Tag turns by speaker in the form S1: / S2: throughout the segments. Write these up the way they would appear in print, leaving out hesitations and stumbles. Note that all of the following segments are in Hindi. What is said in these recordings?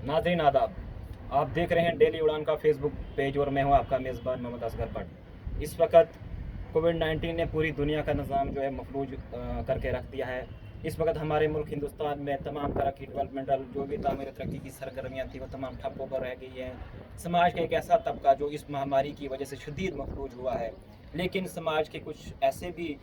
S1: नाज़रीन आदाब, आप देख रहे हैं डेली उड़ान का फेसबुक पेज और मैं हूं आपका मेज़बान मोहम्मद असगर भट्ट। इस वक्त कोविड-19 ने पूरी दुनिया का निज़ाम जो है मफलूज करके रख दिया है। इस वक्त हमारे मुल्क हिंदुस्तान में तमाम तरह की डेवलपमेंटल जो भी तामीर तरक्की की सरगर्मियाँ थी वो तमाम ठप होकर रह गई हैं। समाज का एक ऐसा तबका जो इस महामारी की वजह से शदीद मफलूज हुआ है, लेकिन समाज के कुछ ऐसे भी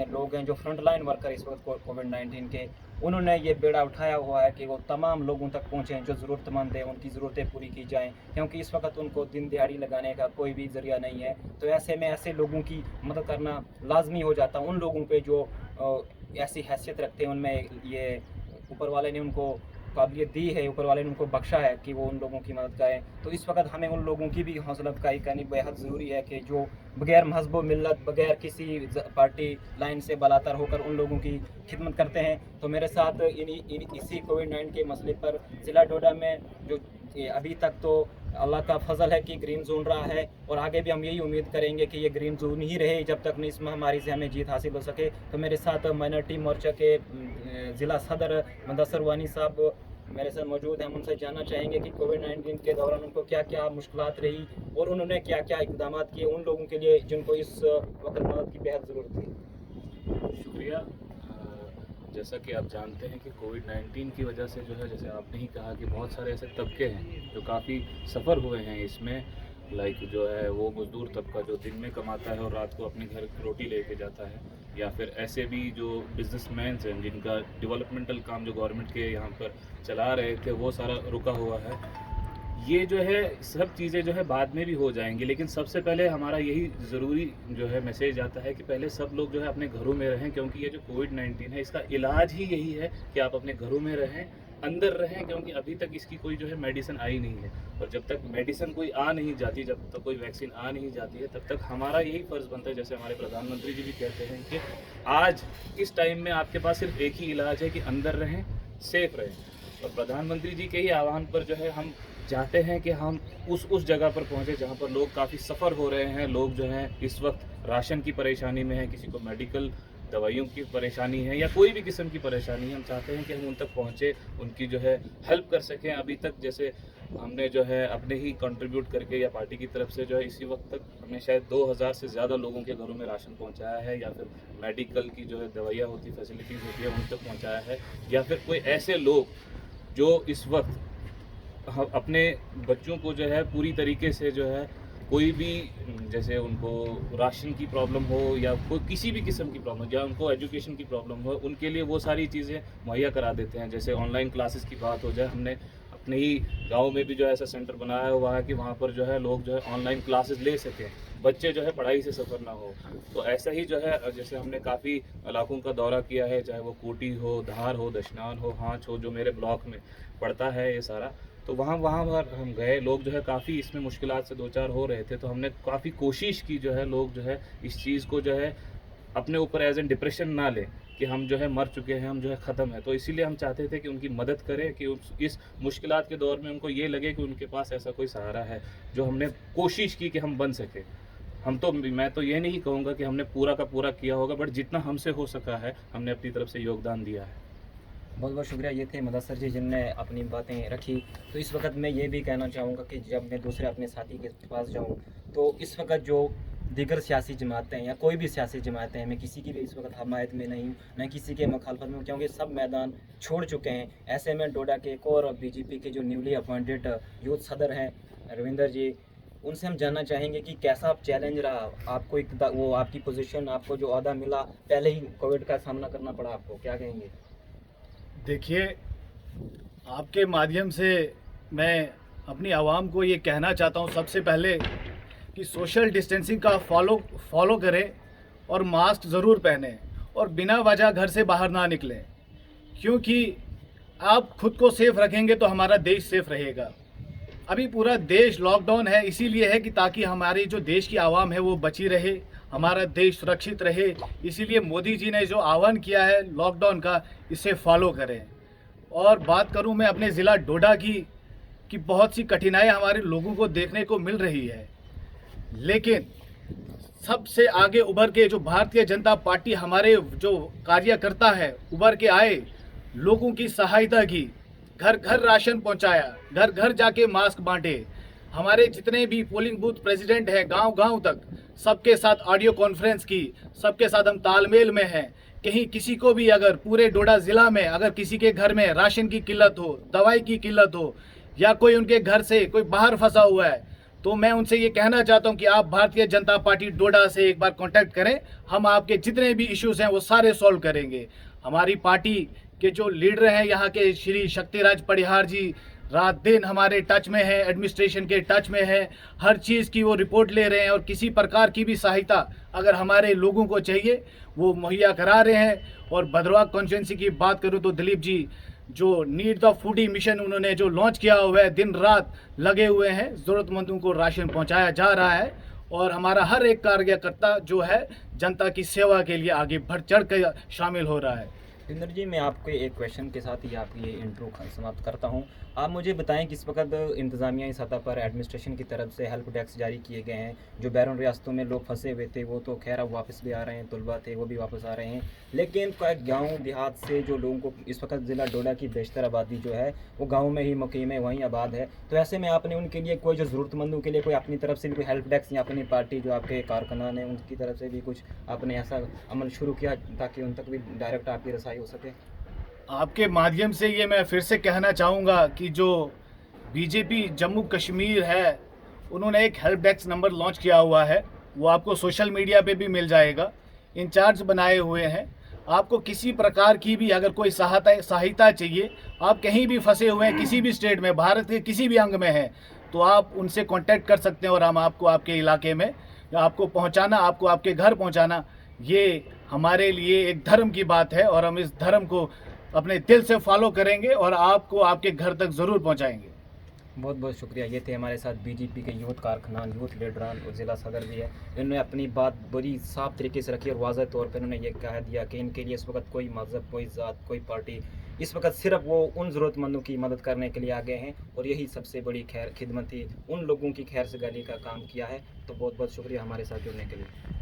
S1: लोग हैं जो फ्रंट लाइन वर्कर इस वक्त कोविड-19 के, उन्होंने ये बेड़ा उठाया हुआ है कि वो तमाम लोगों तक पहुँचें जो ज़रूरतमंद हैं, उनकी ज़रूरतें पूरी की जाएँ, क्योंकि इस वक्त उनको दिन दिहाड़ी लगाने का कोई भी ज़रिया नहीं है। तो ऐसे में ऐसे लोगों की मदद करना लाजमी हो जाता है। उन लोगों पे जो ऐसी हैसियत रखते हैं, उनमें ये ऊपर वाले ने उनको काबिलियत दी है, ऊपर वाले ने उनको बख्शा है कि वो उन लोगों की मदद करें। तो इस वक्त हमें उन लोगों की भी हौसला अफजाई करनी बेहद ज़रूरी है कि जो बगैर मज़हब व मिल्लत, बगैर किसी पार्टी लाइन से बलातर होकर उन लोगों की खिदमत करते हैं। तो मेरे साथ इसी कोविड-19 के मसले पर ज़िला डोडा में जो अभी तक तो अल्लाह का फजल है कि ग्रीन जोन रहा है, और आगे भी हम यही उम्मीद करेंगे कि ये ग्रीन जोन ही रहे जब तक इस महामारी से हमें जीत हासिल हो सके। तो मेरे साथ माइनॉरिटी मोर्चा के ज़िला सदर मुदस्सर वानी साहब मेरे साथ मौजूद हैं। हम उनसे जानना चाहेंगे कि कोविड-19 के दौरान उनको क्या क्या मुश्किलात रही और उन्होंने क्या क्या इकदाम किए उन लोगों के लिए जिनको इस वक्त मदद की बेहद ज़रूरत थी।
S2: शुक्रिया। जैसा कि आप जानते हैं कि कोविड-19 की वजह से जो है, जैसे आपने ही कहा कि बहुत सारे ऐसे तबके हैं जो काफ़ी सफ़र हुए हैं इसमें। लाइक जो है वो मज़दूर तबका जो दिन में कमाता है और रात को अपने घर रोटी लेके जाता है, या फिर ऐसे भी जो बिजनेसमैन हैं जिनका डेवलपमेंटल काम जो गवर्नमेंट के यहाँ पर चला रहे थे वो सारा रुका हुआ है। ये जो है सब चीज़ें जो है बाद में भी हो जाएंगी, लेकिन सबसे पहले हमारा यही ज़रूरी जो है मैसेज आता है कि पहले सब लोग जो है अपने घरों में रहें, क्योंकि ये जो कोविड-19 है इसका इलाज ही यही है कि आप अपने घरों में रहें, अंदर रहें, क्योंकि अभी तक इसकी कोई जो है मेडिसिन आई नहीं है। और जब तक मेडिसिन कोई आ नहीं जाती, जब तक कोई वैक्सीन आ नहीं जाती है, तब तक हमारा यही फ़र्ज़ बनता है, जैसे हमारे प्रधानमंत्री जी भी कहते हैं कि आज इस टाइम में आपके पास सिर्फ एक ही इलाज है कि अंदर रहें, सेफ़ रहें। और प्रधानमंत्री जी के ही आह्वान पर जो है हम चाहते हैं कि हम उस जगह पर पहुंचे जहां पर लोग काफ़ी सफ़र हो रहे हैं। लोग जो हैं इस वक्त राशन की परेशानी में है, किसी को मेडिकल दवाइयों की परेशानी है या कोई भी किस्म की परेशानी है। हम चाहते हैं कि हम उन तक पहुंचे, उनकी जो है हेल्प कर सकें। अभी तक जैसे हमने जो है अपने ही कंट्रीब्यूट करके या पार्टी की तरफ से जो है इसी वक्त तक हमने शायद 2000 से ज़्यादा लोगों के घरों में राशन पहुंचाया है, या फिर मेडिकल की जो है दवाइयाँ होती, फैसिलिटीज़ होती है उन तक पहुँचाया है, या फिर कोई ऐसे लोग जो इस वक्त हम अपने बच्चों को जो है पूरी तरीके से जो है कोई भी जैसे उनको राशन की प्रॉब्लम हो या कोई किसी भी किस्म की प्रॉब्लम या उनको एजुकेशन की प्रॉब्लम हो, उनके लिए वो सारी चीज़ें मुहैया करा देते हैं। जैसे ऑनलाइन क्लासेस की बात हो जाए, हमने अपने ही गांव में भी जो है ऐसा सेंटर बनाया हुआ है कि वहाँ पर जो है लोग जो है ऑनलाइन क्लासेस ले सकें, बच्चे जो है पढ़ाई से सफ़र ना हो। तो ऐसा ही जो है जैसे हमने काफ़ी इलाकों का दौरा किया है, चाहे वो कोटी हो, धार हो, दशनान हो, हाँच हो, जो मेरे ब्लॉक में पड़ता है ये सारा। तो वहाँ वहाँ पर हम गए, लोग जो है काफ़ी इसमें मुश्किलात से दो चार हो रहे थे, तो हमने काफ़ी कोशिश की जो है लोग जो है इस चीज़ को जो है अपने ऊपर एज एन डिप्रेशन ना लें कि हम जो है मर चुके हैं, हम जो है ख़त्म है। तो इसीलिए हम चाहते थे कि उनकी मदद करें, कि इस मुश्किलात के दौर में उनको ये लगे कि उनके पास ऐसा कोई सहारा है, जो हमने कोशिश की कि हम बन सके। मैं तो ये नहीं कहूँगा कि हमने पूरा का पूरा किया होगा, बट जितना हमसे हो सका है हमने अपनी तरफ से योगदान दिया है।
S1: बहुत बहुत शुक्रिया। ये थे मुदस्सर जी जिनने अपनी बातें रखी। तो इस वक्त मैं ये भी कहना चाहूँगा कि जब मैं दूसरे अपने साथी के पास जाऊँ, तो इस वक्त जो दीगर सियासी जमातें या कोई भी सियासी जमातें हैं, मैं किसी की भी इस वक्त हमायत में नहीं हूँ, न किसी के मुखालफत में हूँ, क्योंकि सब मैदान छोड़ चुके हैं। ऐसे में डोडा के एक और बीजेपी के जो न्यूली अपॉइंटेड यूथ सदर हैं रविंदर जी, उनसे हम जानना चाहेंगे कि कैसा चैलेंज रहा आपको, वो आपकी पोजीशन, आपको जो ओहदा मिला, पहले ही कोविड का सामना करना पड़ा आपको, क्या कहेंगे?
S3: देखिए, आपके माध्यम से मैं अपनी आवाम को ये कहना चाहता हूँ सबसे पहले कि सोशल डिस्टेंसिंग का फॉलो करें और मास्क ज़रूर पहनें और बिना वजह घर से बाहर ना निकलें, क्योंकि आप खुद को सेफ रखेंगे तो हमारा देश सेफ रहेगा। अभी पूरा देश लॉकडाउन है, इसीलिए है कि ताकि हमारी जो देश की आवाम है वो बची रहे, हमारा देश सुरक्षित रहे। इसीलिए मोदी जी ने जो आह्वान किया है लॉकडाउन का, इसे फॉलो करें। और बात करूं मैं अपने ज़िला डोडा की, कि बहुत सी कठिनाई हमारे लोगों को देखने को मिल रही है, लेकिन सबसे आगे उभर के जो भारतीय जनता पार्टी हमारे जो कार्यकर्ता है उभर के आए, लोगों की सहायता की, घर घर राशन पहुंचाया, घर घर जाके मास्क बांटे। हमारे जितने भी पोलिंग बूथ प्रेसिडेंट हैं गांव गांव तक, सबके साथ ऑडियो कॉन्फ्रेंस की, सबके साथ हम तालमेल में हैं। कहीं किसी को भी अगर पूरे डोडा ज़िला में अगर किसी के घर में राशन की किल्लत हो, दवाई की किल्लत हो, या कोई उनके घर से कोई बाहर फंसा हुआ है, तो मैं उनसे ये कहना चाहता हूँ कि आप भारतीय जनता पार्टी डोडा से एक बार कांटेक्ट करें। हम आपके जितने भी इश्यूज़ हैं वो सारे सॉल्व करेंगे। हमारी पार्टी के जो लीडर हैं यहाँ के श्री शक्तिराज परिहार जी रात दिन हमारे टच में है, एडमिनिस्ट्रेशन के टच में है, हर चीज़ की वो रिपोर्ट ले रहे हैं और किसी प्रकार की भी सहायता अगर हमारे लोगों को चाहिए वो मुहैया करा रहे हैं। और भद्रवाह कॉन्स्टिट्यूंसी की बात करूं तो दिलीप जी जो नीड द फूडी मिशन उन्होंने जो लॉन्च किया हुआ है, दिन रात लगे हुए हैं, ज़रूरतमंदों को राशन पहुंचाया जा रहा है। और हमारा हर एक कार्यकर्ता जो है जनता की सेवा के लिए आगे बढ़ चढ़ कर शामिल हो रहा है।
S1: इंद्र जी, मैं आपके एक क्वेश्चन के साथ ही आपकी ये इंट्रो समाप्त करता हूँ। आप मुझे बताएं कि इस वक्त इंतज़ामिया सतह पर एडमिनिस्ट्रेशन की तरफ से हेल्प डेस्क जारी किए गए हैं। जो बैरून रियासतों में लोग फंसे हुए थे वो तो खैर अब वापस भी आ रहे हैं, तलबा थे वो भी वापस आ रहे हैं, लेकिन गाँव देहात से जो लोगों को इस वक्त ज़िला डोडा की बेशतर आबादी जो है वो गाँव में ही मुकीम है, वहीं आबाद है। तो ऐसे में आपने उनके लिए कोई जो ज़रूरतमंदों के लिए कोई अपनी तरफ से भी कोई हेल्प डेस्क या अपनी पार्टी जो आपके कारकुनान हैं उनकी तरफ से भी कुछ आपने ऐसा अमल शुरू किया ताकि उन तक भी डायरेक्ट आपकी रसाई हो सके?
S3: आपके माध्यम से ये मैं फिर से कहना चाहूँगा कि जो बीजेपी जम्मू कश्मीर है उन्होंने एक हेल्प डेस्क नंबर लॉन्च किया हुआ है, वो आपको सोशल मीडिया पे भी मिल जाएगा। इंचार्ज बनाए हुए हैं। आपको किसी प्रकार की भी अगर कोई सहायता चाहिए, आप कहीं भी फंसे हुए हैं किसी भी स्टेट में, भारत के किसी भी अंग में हैं, तो आप उनसे कांटेक्ट कर सकते हैं और हम आपको आपके इलाके में आपको पहुंचाना, आपको आपके घर पहुंचाना, ये हमारे लिए एक धर्म की बात है और हम इस धर्म को अपने दिल से फॉलो करेंगे और आपको आपके घर तक ज़रूर पहुंचाएंगे।
S1: बहुत बहुत शुक्रिया। ये थे हमारे साथ बीजेपी के यूथ कारकुनान, यूथ लीडरान और ज़िला सदर भी है। इन्होंने अपनी बात बड़ी साफ तरीके से रखी और वाज़ह तौर पर उन्होंने ये कह दिया कि इनके लिए इस वक्त कोई मज़हब, कोई ज़ात, कोई पार्टी, इस वक्त सिर्फ वो उन ज़रूरतमंदों की मदद करने के लिए आगे हैं और यही सबसे बड़ी खैर खिदमत थी, उन लोगों की खैर से गली का काम किया है। तो बहुत बहुत शुक्रिया हमारे साथ जुड़ने के लिए।